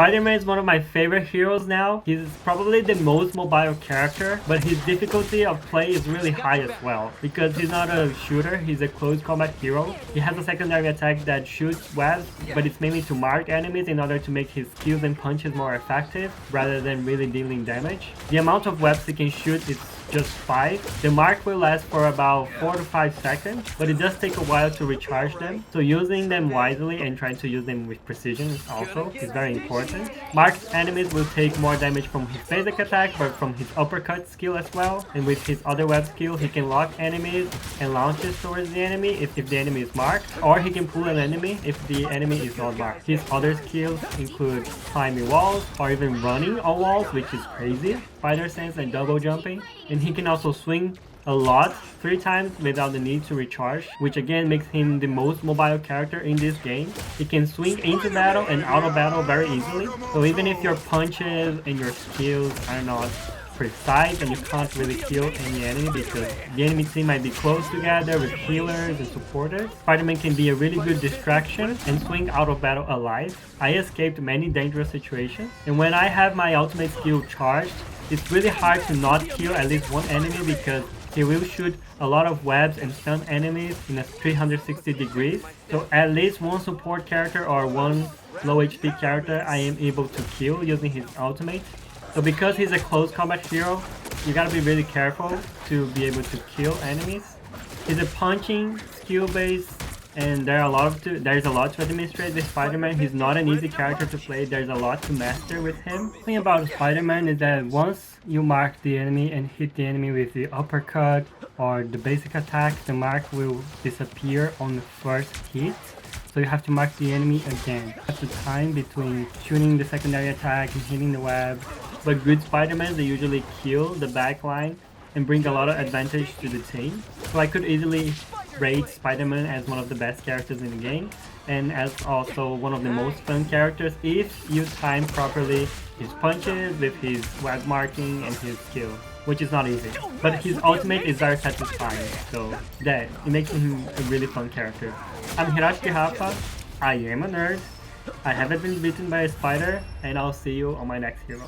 Spider-Man is one of my favorite heroes now. He's probably the most mobile character, but his difficulty of play is really high as well. Because he's not a shooter, he's a close combat hero. He has a secondary attack that shoots webs, but it's mainly to mark enemies in order to make his skills and punches more effective, rather than really dealing damage. The amount of webs he can shoot is just 5. The mark will last for about 4 to 5 seconds, but it does take a while to recharge them. So using them wisely and trying to use them with precision also is very important. Marked enemies will take more damage from his basic attack, but from his uppercut skill as well. And with his other web skill, he can lock enemies and launch it towards the enemy if the enemy is marked, or he can pull an enemy if the enemy is not marked. His other skills include climbing walls or even running on walls, which is crazy, spider sense and double jumping. And he can also swing a lot 3 times without the need to recharge, which again makes him the most mobile character in this game. He can swing into battle and out of battle very easily, so even if your punches and your skills are not precise and you can't really kill any enemy because the enemy team might be close together with healers and supporters, Spider-Man can be a really good distraction and swing out of battle alive. I escaped many dangerous situations, and when I have my ultimate skill charged, it's really hard to not kill at least one enemy because he will shoot a lot of webs and stun enemies in a 360 degrees. So at least one support character or one low HP character I am able to kill using his ultimate. So because he's a close combat hero, you gotta be really careful to be able to kill enemies. He's a punching skill base, and there's a lot to administrate with Spider-Man. He's not an easy character to play, there's a lot to master with him. The thing about Spider-Man is that once you mark the enemy and hit the enemy with the uppercut or the basic attack, the mark will disappear on the first hit. So you have to mark the enemy again. That's the time between shooting the secondary attack and hitting the web. But good Spider-Man, they usually kill the backline and bring a lot of advantage to the team. So I could easily rate Spider-Man as one of the best characters in the game, and as also one of the most fun characters if you time properly his punches with his web marking and his skill, which is not easy. But his ultimate is very satisfying, so that it makes him a really fun character. I'm Hirashiki Rafa, I am a nerd, I haven't been bitten by a spider, and I'll see you on my next hero.